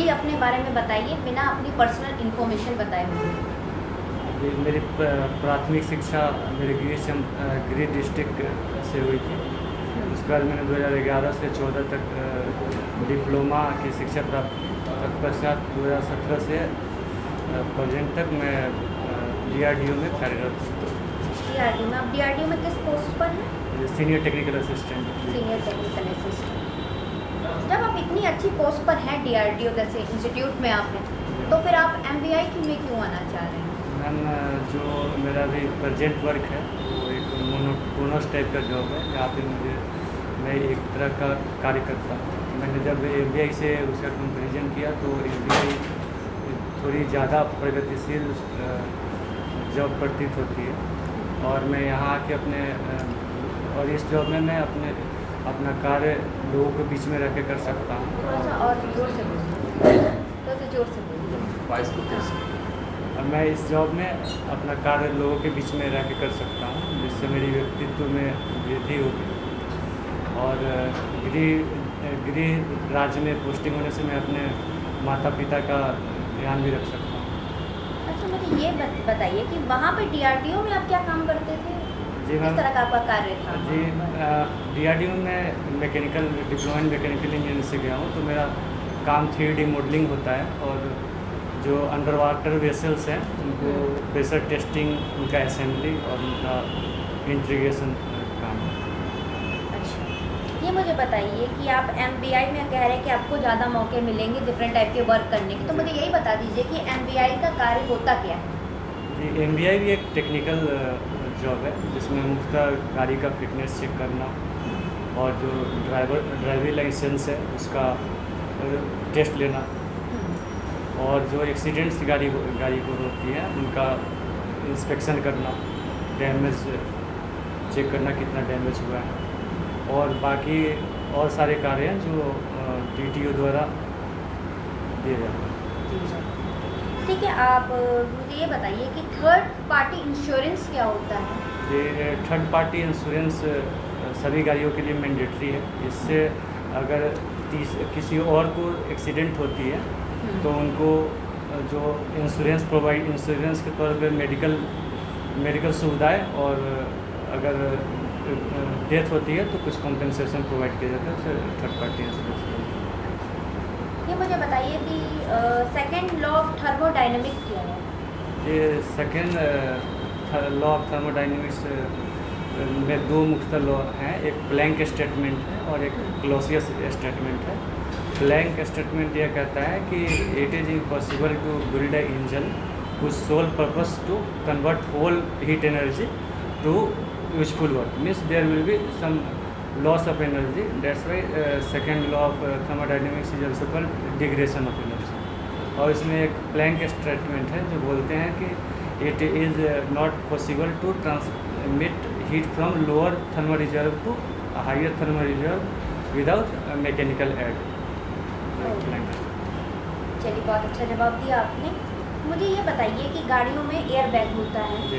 जी अपने बारे में बताइए बिना अपनी पर्सनल इन्फॉर्मेशन बताए हुए। मेरी प्राथमिक शिक्षा मेरे गिरी डिस्ट्रिक्ट से हुई थी। उसके बाद मैंने 2011 से 14 तक डिप्लोमा की शिक्षा प्राप्त की। तत्पश्चात 2017 से प्रेजेंट तक मैं DRDO में कार्यरत हूँ। DRDO में, आप DRDO में किस पोस्ट पर हैं? Senior technical assistant. Senior technical assistant. जब आप इतनी अच्छी पोस्ट पर हैं DRDO जैसे इंस्टीट्यूट में आप हैं, तो फिर आप MBI में क्यों आना चाह रहे हैं? मैम, जो मेरा अभी प्रेजेंट वर्क है वो एक मोनोटोनस टाइप का जॉब है, जहाँ पे मैं एक तरह का कार्य करता हूँ। मैंने जब MBI से उसका कंपेरिजन किया तो MBI थोड़ी ज़्यादा प्रगतिशील जॉब प्रतीत होती है, और मैं यहाँ आके और इस जॉब में मैं अपना कार्य लोगों के बीच में रह के कर सकता हूँ। थोड़ा सा और जोर से बोलिए, थोड़ा सा जोर से बोलिए। वॉइस को तेज। मैं इस जॉब में अपना कार्य लोगों के बीच में रह के कर सकता हूँ, जिससे मेरी व्यक्तित्व में वृद्धि होगी, और गृह राज्य में पोस्टिंग होने से मैं अपने माता पिता का ध्यान भी रख सकता हूँ। अच्छा, मुझे ये बताइए कि वहाँ पे DRDO में आप क्या काम करते थे? जी मैम, किस तरह का आपका कार्य था? जी DRDO में mechanical diploma in mechanical engineering से गया हूँ। तो मेरा काम 3D मॉडलिंग होता है, और जो अंडर वाटर वेसल्स हैं उनको प्रेशर टेस्टिंग, उनका असेंबली और उनका इंटीग्रेशन काम है। अच्छा, ये मुझे बताइए कि आप MBI में कह रहे हैं कि आपको ज़्यादा मौके मिलेंगे डिफरेंट टाइप के वर्क करने के, तो मुझे यही बता दीजिए कि MBI का कार्य होता क्या है? जी, MBI भी एक टेक्निकल जॉब है, जिसमें मुख्यतः गाड़ी का फिटनेस चेक करना, और जो ड्राइविंग लाइसेंस है उसका टेस्ट लेना, और जो एक्सीडेंट्स गाड़ी को होती है उनका इंस्पेक्शन करना, डैमेज चेक करना कितना डैमेज हुआ है, और बाकी और सारे कार्य हैं जो TTO द्वारा दिए जाते हैं। ठीक है, आप मुझे ये बताइए कि थर्ड पार्टी इंश्योरेंस क्या होता है? ये थर्ड पार्टी इंश्योरेंस सभी गाड़ियों के लिए मैंडेटरी है। इससे अगर किसी और को एक्सीडेंट होती है तो उनको जो इंश्योरेंस के तौर पे मेडिकल सुविधाएं, और अगर डेथ होती है तो कुछ कॉम्पेंसेशन प्रोवाइड किया जाता है, उसे थर्ड पार्टी इंश्योरेंस। ये मुझे बताइए कि सेकंड लॉ ऑफ थर्मोडायनेमिक्स क्या है? ये सेकेंड लॉ ऑफ थर्मोडायनेमिक्स में दो मुख्य लॉ हैं, एक प्लैंक स्टेटमेंट है और एक क्लॉसियस स्टेटमेंट है। प्लैंक स्टेटमेंट यह कहता है कि it is impossible to build a engine whose sole purpose to convert whole heat energy to useful work, means there will be some loss of energy. That's why second law of thermodynamics is also called degradation of energy. और इसमें एक Planck statement है जो बोलते हैं कि it is not possible to transmit heat from lower thermal reserve to higher thermal reserve without mechanical aid. चलिए, बहुत अच्छा जवाब दिया आपने। मुझे ये बताइए कि गाड़ियों में एयर बैग होता है, जी,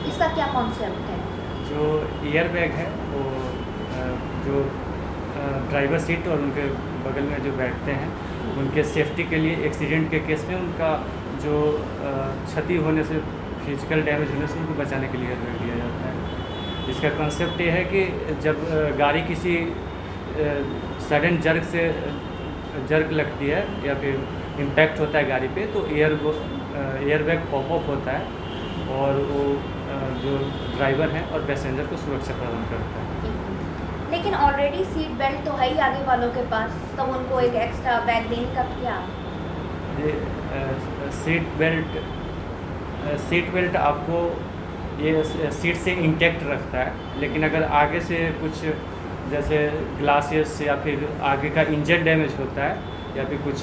इसका क्या कॉन्सेप्ट है? जो एयर बैग है वो जो ड्राइवर सीट और उनके बगल में जो बैठते हैं उनके सेफ्टी के लिए, एक्सीडेंट के केस में उनका जो क्षति होने से, फिजिकल डैमेज होने से उनको बचाने के लिए एयर बैग दिया जाता है। इसका कॉन्सेप्ट ये है कि जब गाड़ी किसी सडन जर्क लगती है या फिर इम्पैक्ट होता है गाड़ी पे, तो एयर बैग पॉप अप होता है और वो जो ड्राइवर हैं और पैसेंजर को सुरक्षा प्रदान करता है। लेकिन ऑलरेडी सीट बेल्ट तो है ही आगे वालों के पास, तब उनको एक एक्स्ट्रा बैग देने का क्या? ये सीट बेल्ट आपको ये सीट से इंटैक्ट रखता है, लेकिन अगर आगे से कुछ जैसे ग्लासेस या फिर आगे का इंजन डैमेज होता है या फिर कुछ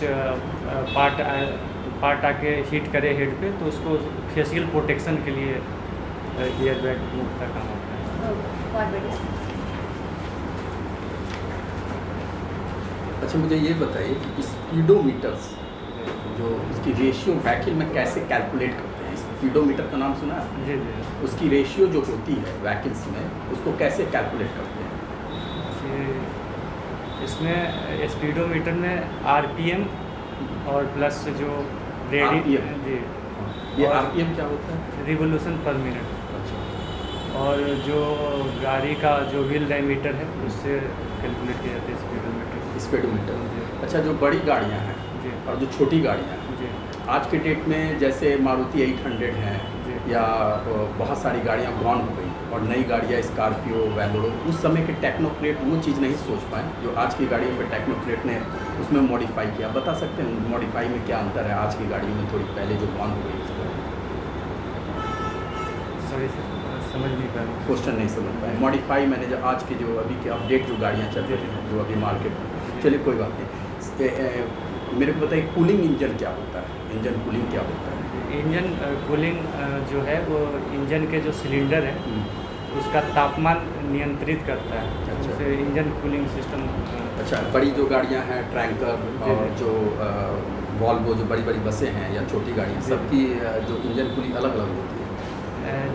पार्ट आके हिट करे हेड पे, तो उसको फेशियल प्रोटेक्शन के लिए एयर बैग मुख्य काम होता है। बहुत बढ़िया। अच्छा, मुझे ये बताइए कि स्पीडोमीटर्स जो इसकी रेशियो वैक्यूम में कैसे कैलकुलेट करते हैं? स्पीडोमीटर का नाम सुना है? जी जी। उसकी रेशियो जो होती है वैक्यूम्स में, उसको कैसे कैलकुलेट करते हैं? इसमें स्पीडोमीटर में RPM और प्लस जो रेडी RPM? जी ये और RPM क्या होता है? Revolution per minute. अच्छा। और जो गाड़ी का जो व्हील डायमीटर है उससे कैलकुलेट किया जाता है स्पीडोमीटर। स्पीडोमीटर। जी अच्छा, जो बड़ी गाड़ियाँ हैं जी और जो छोटी गाड़ियाँ हैं, जी आज के डेट में जैसे मारुति 800 है जी। या बहुत सारी गाड़ियाँ गॉन हो गई और नई गाड़ियाँ स्कॉर्पियो, वैलोरो, उस समय के टेक्नोक्रेट वो चीज़ नहीं सोच पाए जो आज की गाड़ियों में टेक्नोक्रेट ने उसमें मॉडिफाई किया। बता सकते हैं मॉडिफाई में क्या अंतर है आज की गाड़ियों में थोड़ी पहले जो गॉन हो गई उसमें? सॉरी सर समझ नहीं पा रहा। क्वेश्चन नहीं समझ पाए। मॉडिफाई मैंने जो आज की जो अभी के अपडेट जो गाड़ियाँ चल रही हैं जो अभी मार्केट में, चलिए कोई बात नहीं। मेरे को बताइए कूलिंग इंजन क्या होता है, इंजन कूलिंग क्या होता है? इंजन कूलिंग जो है वो इंजन के जो सिलेंडर है उसका तापमान नियंत्रित करता है। अच्छा। उसे इंजन कूलिंग सिस्टम। अच्छा, बड़ी जो गाड़ियाँ हैं ट्रैंकर जी, और जी। जो वॉल्वो जो बड़ी बड़ी बसें हैं या छोटी गाड़ियाँ, जी। सबकी जो इंजन कूलिंग अलग अलग होती है।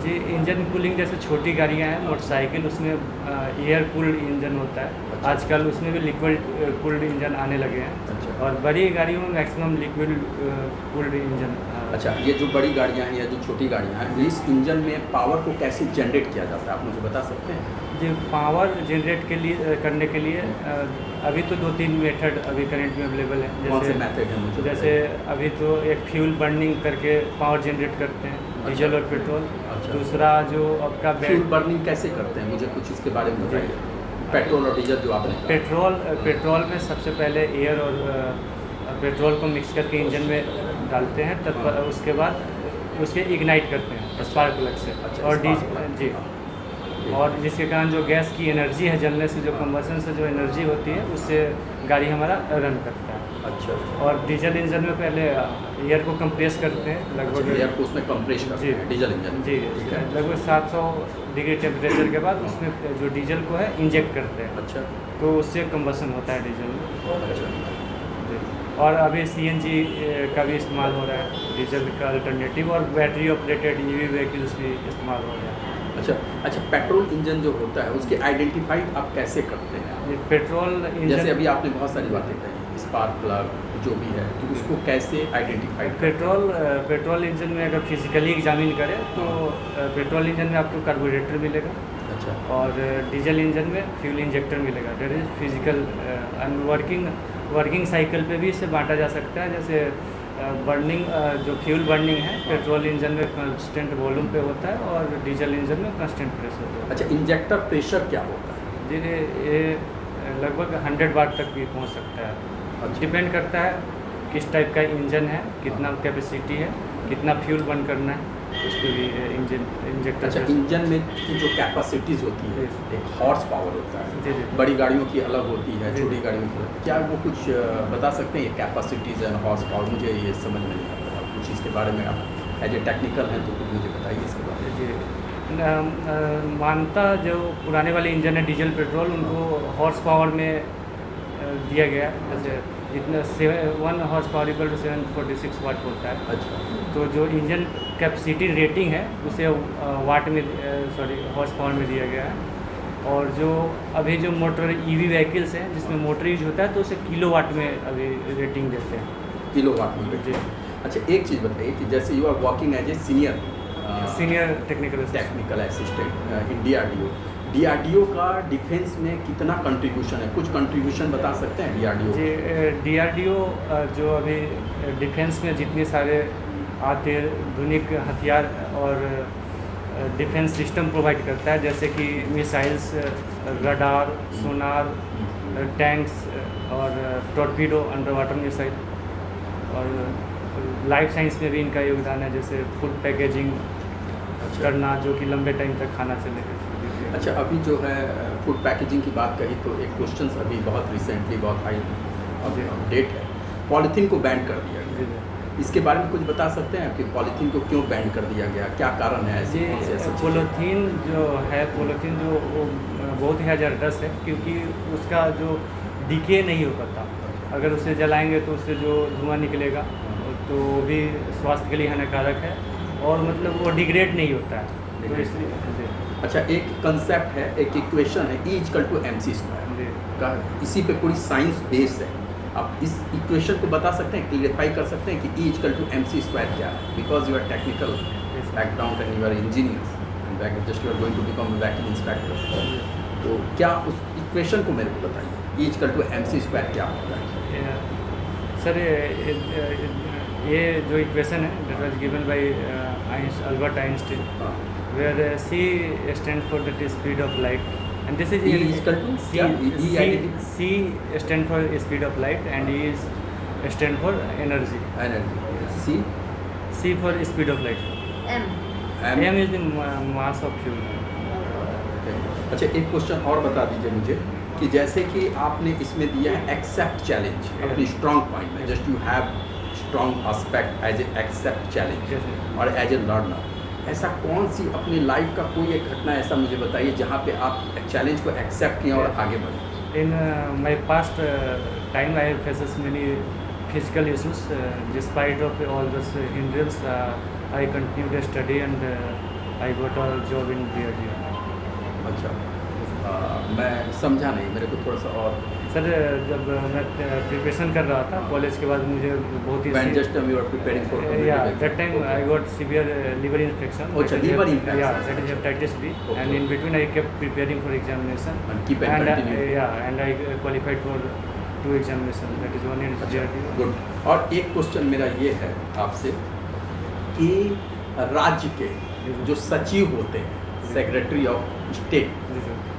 जी इंजन कूलिंग जैसे छोटी गाड़ियाँ हैं मोटरसाइकिल उसमें एयर कूल्ड इंजन होता है। अच्छा। आजकल उसमें भी लिक्विड कूल्ड इंजन आने लगे हैं। अच्छा। और बड़ी गाड़ियों में मैक्सिमम लिक्विड कूल्ड इंजन। अच्छा, ये जो बड़ी गाड़ियाँ हैं या जो छोटी गाड़ियाँ हैं, इस इंजन में पावर को कैसे जनरेट किया जाता है, आप मुझे बता सकते हैं? जी पावर जनरेट के लिए करने के लिए अभी तो 2-3 मेथड अभी करंट में अवेलेबल है। कौन से मेथड है मुझे जैसे अभी तो एक फ्यूल बर्निंग करके पावर जनरेट करते हैं, डीजल और पेट्रोल। अच्छा। दूसरा जो आपका फ्यूल बर्निंग कैसे करते हैं, मुझे कुछ इसके बारे में बताइए। पेट्रोल और डीजल जो आपने कहा। पेट्रोल में सबसे पहले एयर और पेट्रोल को मिक्स करके इंजन में डालते हैं, तब उसके बाद उसके इग्नाइट करते हैं स्पार्क प्लग से। अच्छा, और spark plug। जी और जिसके कारण जो गैस की एनर्जी है जलने से, जो कंबसन से जो एनर्जी होती है उससे गाड़ी हमारा रन करता है। अच्छा। और डीजल इंजन में पहले एयर को कंप्रेस करते हैं लगभग। एयर को उसमें कंप्रेस करते हैं डीजल इंजन। जी ठीक है। लगभग 700 डिग्री टेम्परेचर के बाद उसमें जो डीजल को है इंजेक्ट करते हैं, अच्छा। तो उससे कंबसन होता है डीजल में। अच्छा। जी और अभी CNG का भी इस्तेमाल हो रहा है डीजल का अल्टरनेटिव, और बैटरी ऑपरेटेड EV व्हीकल्स भी इस्तेमाल हो रहा है। अच्छा। अच्छा, पेट्रोल इंजन जो होता है उसके आइडेंटिफाइड आप कैसे करते हैं? ये पेट्रोल इंजन जैसे अभी आपने बहुत सारी बातें कही, स्पार्क प्लग जो भी है, तो उसको कैसे आइडेंटिफाइड पेट्रोल इंजन में अगर फिजिकली एग्जामिन करें तो पेट्रोल इंजन में आपको कार्बोरेटर मिलेगा। अच्छा। और डीजल इंजन में फ्यूल इंजेक्टर मिलेगा। That is physical and working cycle पे भी इसे बांटा जा सकता है। जैसे बर्निंग जो फ्यूल बर्निंग है पेट्रोल इंजन में कांस्टेंट वॉल्यूम पे होता है और डीजल इंजन में कांस्टेंट प्रेशर होता अच्छा, इंजेक्टर प्रेशर क्या होता है? है। जी ये लगभग 100 वाट तक भी पहुंच सकता है। अच्छा। डिपेंड करता है किस टाइप का इंजन है, कितना कैपेसिटी है, कितना फ्यूल बर्न करना है, उस पर भी इंजेक्टर। अच्छा, इंजन में की जो कैपेसिटीज़ होती है, एक हॉर्स पावर होता है, जी जी बड़ी गाड़ियों की अलग होती है, जी। छोटी गाड़ियों की अलग। क्या वो कुछ बता सकते हैं ये कैपेसिटीज़ एंड हॉर्स पावर? मुझे ये समझ में नहीं आता है। कुछ इसके बारे में आप एज ए टेक्निकल हैं तो कुछ मुझे बताइए इसके बारे में। जी मानता जो पुराने वाले इंजन है डीजल पेट्रोल, उनको हॉर्स पावर में दिया गया है। जैसे जितना 1 हॉर्स पावर इक्वल टू 746 वाट होता है। अच्छा। तो जो इंजन कैपेसिटी रेटिंग है उसे वाट में हॉर्स पावर में दिया गया है। और जो अभी जो मोटर EV व्हीकल्स हैं जिसमें मोटर यूज होता है तो उसे किलो वाट में अभी रेटिंग देते हैं। किलो वाट में। जी अच्छा, एक चीज़ बताइए कि जैसे you are working as a senior technical assistant in DRDO का डिफेंस में कितना कंट्रीब्यूशन है? कुछ कंट्रीब्यूशन बता सकते हैं DRDO? जी DRDO जो अभी डिफेंस में जितने सारे आधुनिक हथियार और डिफेंस सिस्टम प्रोवाइड करता है, जैसे कि मिसाइल्स, रडार, सोनार, टैंक्स और टॉर्पीडो, अंडर वाटर मिसाइल, और लाइफ साइंस में भी इनका योगदान है, जैसे फूड पैकेजिंग करना जो कि लंबे टाइम तक खाना चलेगा। अच्छा, अभी जो है फूड पैकेजिंग की बात कही तो एक क्वेश्चन अभी बहुत रिसेंटली बहुत हाई अपडेट है, पॉलीथीन को बैन कर दिया गया। इसके बारे में कुछ बता सकते हैं कि पॉलीथीन को क्यों बैन कर दिया गया, क्या कारण है ऐसे? पॉलीथीन जो है पॉलीथीन जो वो बहुत ही हज़ारदस है, क्योंकि उसका जो डिके नहीं होता था। अगर उसे जलाएंगे तो उससे जो धुआं निकलेगा तो वो भी स्वास्थ्य के लिए हानिकारक है, और मतलब वो डिग्रेड नहीं होता है। तो इसलिए अच्छा, एक कंसेप्ट है, एक इक्वेशन है E = MC² का, इसी पे पूरी साइंस बेस है आप इस इक्वेशन को बता सकते हैं, क्लियरिफाई कर सकते हैं कि E=mc² क्या है? Because you are technical background and you are engineers and just you are going to become vehicle inspector, तो क्या उस इक्वेशन को मेरे को बताइए, E=mc² क्या होता है? सर ये जो इक्वेशन है that was given by Albert Einstein, where c stands for the speed of light and this is c stand for speed of light and E is stand for energy. C for speed of light. m is the mass of fuel. अच्छा, एक question और बता दीजिए मुझे कि जैसे कि आपने इसमें दिया है एक्सेप्ट चैलेंज अपनी स्ट्रॉन्ग पॉइंट में, just you have strong aspect as a accept challenge और एज ए लर्नर, ऐसा कौन सी अपनी लाइफ का कोई एक घटना ऐसा मुझे बताइए जहाँ पे आप चैलेंज को एक्सेप्ट किए और आगे बढ़े? In my past time, I faces many physical issues. Despite of all those hindrances, I continued to study and I got a job in BRDO. अच्छा, मैं समझा नहीं, मेरे को थोड़ा सा और। सर जब मैं प्रिपरेशन कर रहा था कॉलेज के बाद मुझे बहुत ही that time I got severe liver infection. Oh, liver infection. Yeah, that is hepatitis B. Okay. And in between I kept preparing for examination. And keep and continue. And I qualified for 2 examination. That is one in BRDO. Good. और एक question मेरा ये है आपसे कि राज्य के जो सचिव होते हैं, सेक्रेटरी ऑफ स्टेट,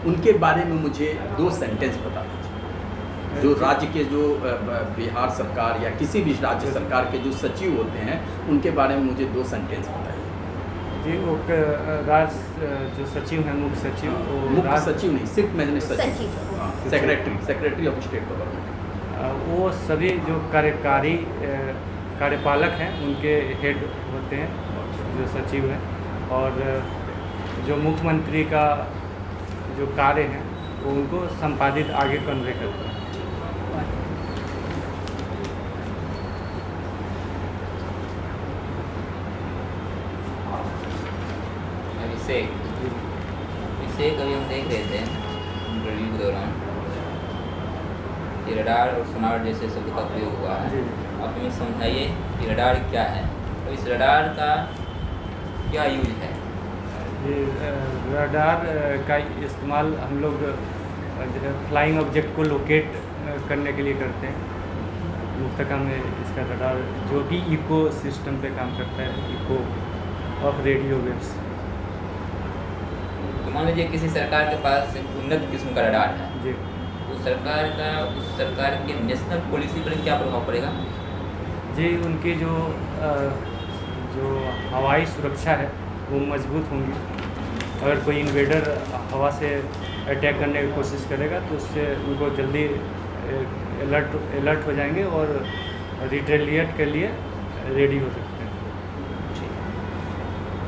उनके बारे में मुझे 2 सेंटेंस बता दीजिए। जो राज्य के जो बिहार सरकार या किसी भी राज्य सरकार के जो सचिव होते हैं उनके बारे में मुझे 2 सेंटेंस बताइए। जी, वो राज्य जो सचिव हैं, मुख्य सचिव, मुख्य सचिव नहीं, सिर्फ मैंने सचिव, सेक्रेटरी ऑफ स्टेट गवर्नमेंट, वो सभी जो कार्यकारी कार्यपालक हैं उनके हेड होते हैं जो सचिव हैं, और जो मुख्यमंत्री का जो कार्य है वो उनको संपादित आगे कन्वे करता है। इसे कभी हम देख रहे थे इंटरव्यू के दौरान, ये रडार और सोनार जैसे शब्द का प्रयोग हुआ है। आप हमें समझाइए कि रडार क्या है और इस रडार का क्या यूज है? रडार का इस्तेमाल हम लोग फ्लाइंग ऑब्जेक्ट को लोकेट करने के लिए करते हैं। मुख्यतः में इसका रडार जो कि इको सिस्टम पे काम करता है, इको ऑफ रेडियो वेव्स। तो मान लीजिए किसी सरकार के पास एक उन्नत किस्म का रडार है जी, उस सरकार के नेशनल पॉलिसी पर क्या प्रभाव पड़ेगा? जी, उनकी जो हवाई सुरक्षा है वो मजबूत होंगी। अगर कोई इन्वेडर हवा से अटैक करने की कोशिश करेगा तो उससे उनको जल्दी अलर्ट हो जाएंगे और रिटेलिएट के लिए रेडी हो सकते हैं।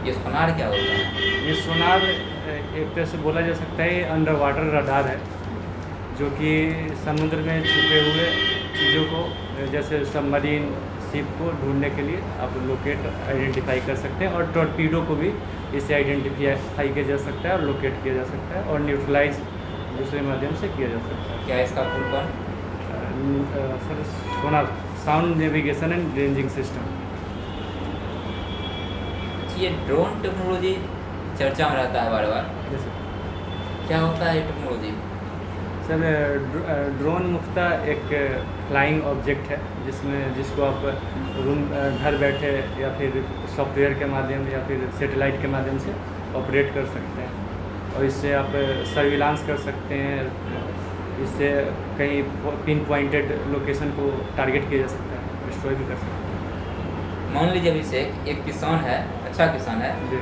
ये सोनार क्या होता है? ये सोनार एक तरह से बोला जा सकता है अंडर वाटर रडार है, जो कि समुद्र में छुपे हुए चीज़ों को, जैसे सबमरीन शिप को ढूंढने के लिए आप लोकेट आइडेंटिफाई कर सकते हैं, और टॉर्पीडो को भी इससे आइडेंटिफाई किया जा सकता है और लोकेट किया जा सकता है और न्यूट्रलाइज दूसरे माध्यम से किया जा सकता है। क्या इसका full form? Sir, sonar sound navigation and ranging system. ये ड्रोन टेक्नोलॉजी चर्चा में रहता है बार बार, जैसे क्या होता है टेक्नोलॉजी? सर, ड्रोन मुख्यतः एक फ्लाइंग ऑब्जेक्ट है जिसको आप घर बैठे या फिर सॉफ्टवेयर के माध्यम या फिर सैटेलाइट के माध्यम से ऑपरेट कर सकते हैं, और इससे आप सर्विलांस कर सकते हैं। इससे कहीं पिन पॉइंटेड लोकेशन को टारगेट किया जा सकता है, डिस्ट्रॉय भी कर सकते हैं। मान लीजिए अभिषेक एक किसान है, अच्छा किसान है जी,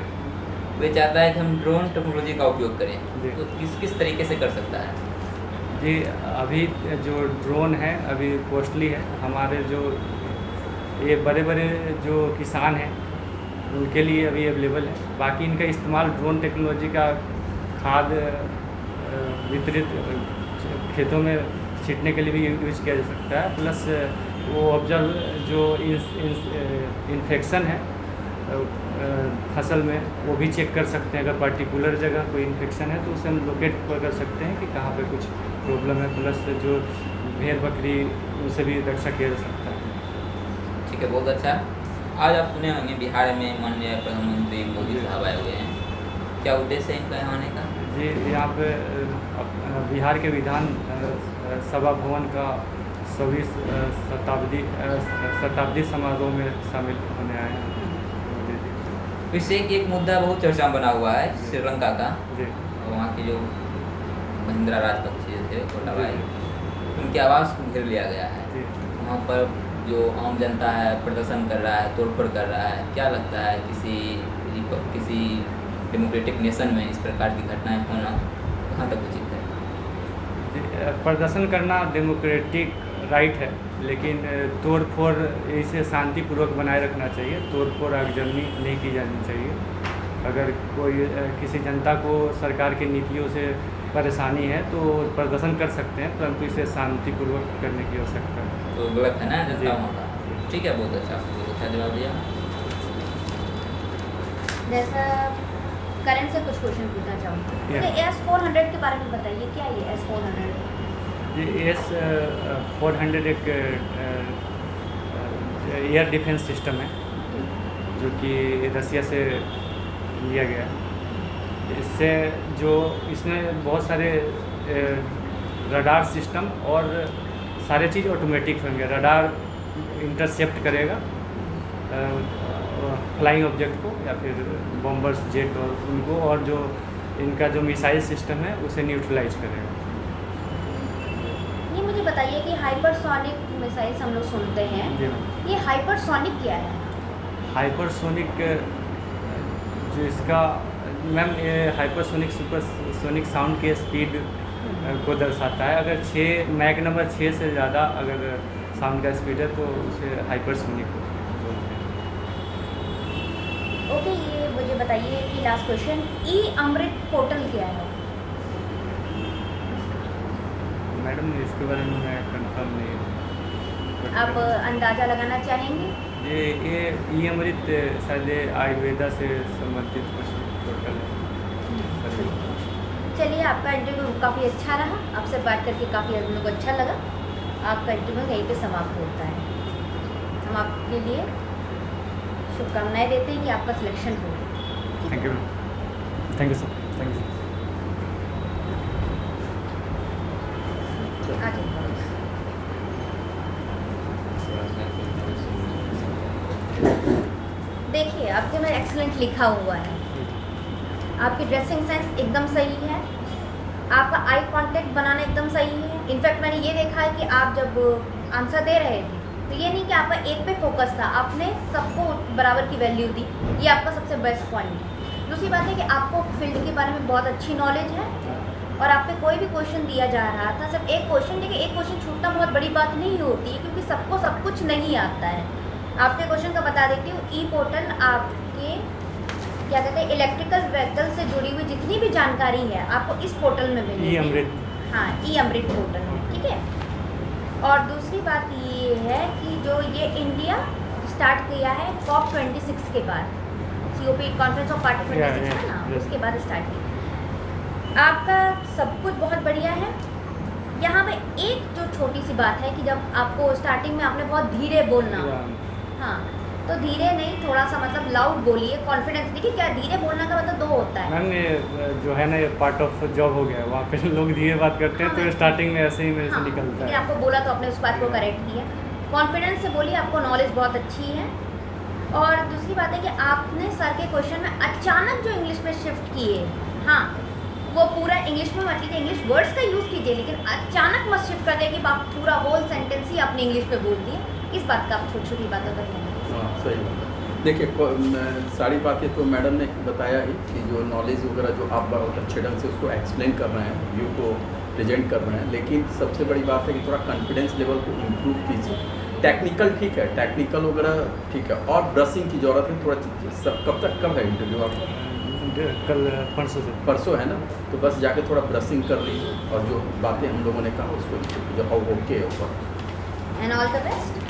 वे चाहता है कि हम ड्रोन टेक्नोलॉजी का उपयोग करें, जी। तो किस तरीके से कर सकता है? जी, अभी जो ड्रोन है अभी कॉस्टली है। हमारे जो ये बड़े बड़े जो किसान हैं उनके लिए अभी अवेलेबल है। बाकी इनका इस्तेमाल ड्रोन टेक्नोलॉजी का खाद वितरित खेतों में छींटने के लिए भी यूज किया जा सकता है। प्लस वो ऑब्जर्व जो इन्फेक्शन है फसल में वो भी चेक कर सकते हैं। अगर पर्टिकुलर जगह कोई इन्फेक्शन है तो उसे हम लोकेट कर सकते हैं कि कहाँ पे कुछ प्रॉब्लम है। प्लस जो भेड़ बकरी उनसे भी रक्षा किया जा सकता है। ठीक है, बहुत अच्छा। आज आप सुने होंगे बिहार में माननीय प्रधानमंत्री मोदी साहब आए हुए हैं, क्या उद्देश्य है इनका यहाँ आने का? जी, यहाँ पे बिहार के विधान सभा भवन का 20वीं शताब्दी समारोह में शामिल होने आए हैं मोदी जी। इससे एक मुद्दा बहुत चर्चा में बना हुआ है श्रीलंका का, जी और वहाँ के जो महिंद्रा राजपक्षे थे छोटा भाई, उनकी आवाज़ को घेर लिया गया है। जी। वहाँ पर जो आम जनता है प्रदर्शन कर रहा है, तोड़फोड़ कर रहा है, क्या लगता है किसी डेमोक्रेटिक नेशन में इस प्रकार की घटनाएं होना कहाँ तक उचित है? जी, प्रदर्शन करना डेमोक्रेटिक राइट है, लेकिन तोड़फोड़ इसे शांतिपूर्वक बनाए रखना चाहिए। तोड़फोड़ आगजनी नहीं की जानी चाहिए। अगर कोई किसी जनता को सरकार की नीतियों से परेशानी है तो प्रदर्शन कर सकते हैं, परंतु इसे शांतिपूर्वक करने की आवश्यकता है। तो गलत है ना जी। जनता वहाँ का? ठीक है, बहुत अच्छा, बहुत अच्छा जवाब दिया। जैसा करंट से कुछ क्वेश्चन पूछना चाहूँगी, Yeah. मुझे S-400 के बारे में बताइए, क्या ये S-400? जी, S-400 एक एयर डिफेंस सिस्टम है जो कि रसिया से लिया गया है। इससे इसमें बहुत सारे रडार सिस्टम और सारे चीज़ ऑटोमेटिक होंगे। रडार इंटरसेप्ट करेगा फ्लाइंग ऑब्जेक्ट को या फिर बॉम्बर्स जेट और उनको, और जो इनका जो मिसाइल सिस्टम है उसे न्यूट्रलाइज करेगा। ये मुझे बताइए कि हाइपरसोनिक मिसाइल्स हम लोग सुनते हैं, जी मैम। ये हाइपरसोनिक क्या है? हाइपरसोनिक जो इसका मैम, ये हाइपरसोनिक सुपरसोनिक साउंड के स्पीड को दर्शाता है। अगर 6 मैक नंबर 6 से ज़्यादा अगर साउंड का स्पीड है तो उसे हाइपरसोनिक बोलते हैं। ओके, ये मुझे बताइए कि लास्ट क्वेश्चन, ई-अमृत पोर्टल क्या है? मैडम, इसके बारे में मैं कंफर्म नहीं आप अंदाज़ा लगाना चाहेंगे? ये ई-अमृत शायद आयुर्वेदा से संबंधित कुछ पोर्टल है। चलिए, आपका इंटरव्यू काफ़ी अच्छा रहा, आपसे बात करके काफ़ी हम लोग को अच्छा लगा। आपका इंटरव्यू यहीं पे समाप्त होता है। हम आपके लिए शुभकामनाएं देते हैं कि आपका सिलेक्शन हो। Thank you ma'am. Thank you sir. Thank you. आ जाइए। देखिए, आपके में एक्सीलेंट लिखा हुआ है, आपकी ड्रेसिंग सेंस एकदम सही है, आपका आई कांटेक्ट बनाना एकदम सही है। इनफैक्ट मैंने ये देखा है कि आप जब आंसर दे रहे थे तो ये नहीं कि आपका एक पे फोकस था, आपने सबको बराबर की वैल्यू दी। ये आपका सबसे बेस्ट पॉइंट है। दूसरी बात है कि आपको फील्ड के बारे में बहुत अच्छी नॉलेज है, और आप पे कोई भी क्वेश्चन दिया जा रहा था, सिर्फ एक क्वेश्चन, देखिए एक क्वेश्चन छूटना बहुत बड़ी बात नहीं होती है, क्योंकि सबको सब कुछ नहीं आता है। आपके क्वेश्चन का बता देती हूँ। ई पोर्टल आपके क्या कहते हैं, इलेक्ट्रिकल व्हीकल से जुड़ी हुई जितनी भी जानकारी है आपको इस पोर्टल में मिलेगी। ई-अमृत। हाँ, ई-अमृत पोर्टल है, ठीक है। और दूसरी बात ये है कि जो ये इंडिया स्टार्ट किया है COP26 के बाद, COP कॉन्फ्रेंस ऑफ पार्टी 26 है ना, उसके बाद स्टार्ट किया। आपका सब कुछ बहुत बढ़िया है। यहाँ पे एक जो छोटी सी बात है कि जब आपको स्टार्टिंग में आपने बहुत धीरे बोलना, हाँ, तो धीरे नहीं, थोड़ा सा मतलब लाउड बोलिए, कॉन्फिडेंस। देखिए क्या धीरे बोलने का मतलब 2 होता है। मैम, ये जो है ना, ये पार्ट ऑफ जॉब हो गया है। वहाँ पे लोग धीरे बात करते हैं, तो स्टार्टिंग में ऐसे ही मेरे से निकलता लेकिन है। आपको बोला तो आपने उस बात को करेक्ट किया। कॉन्फिडेंस से बोलिए, आपको नॉलेज बहुत अच्छी है। और दूसरी बात है कि आपने सर के क्वेश्चन में अचानक जो इंग्लिश में शिफ्ट किए, हाँ, वो पूरा इंग्लिश में मत कीजिए, इंग्लिश वर्ड्स का यूज़ कीजिए, लेकिन अचानक मत शिफ्ट कर दे कि आप पूरा होल सेंटेंस ही आपने इंग्लिश में बोल दिए। इस बात का आप छोटी छोटी बातों पर ध्यान दीजिए। हाँ, सही बात है। देखिए, सारी बातें तो मैडम ने बताया ही कि जो नॉलेज वगैरह जो आप बहुत अच्छे ढंग से उसको एक्सप्लेन कर रहे हैं, व्यू को प्रेजेंट कर रहे हैं, लेकिन सबसे बड़ी बात है कि थोड़ा कॉन्फिडेंस लेवल को इम्प्रूव कीजिए। टेक्निकल ठीक है, टेक्निकल वगैरह ठीक है, और ब्रशिंग की ज़रूरत है थोड़ा। कब है इंटरव्यू आपका? कल परसों से। परसों है ना, तो बस जाके थोड़ा ब्रशिंग कर लीजिए, और जो बातें हम लोगों ने कहा उसको जब ओके होगा। And all the best.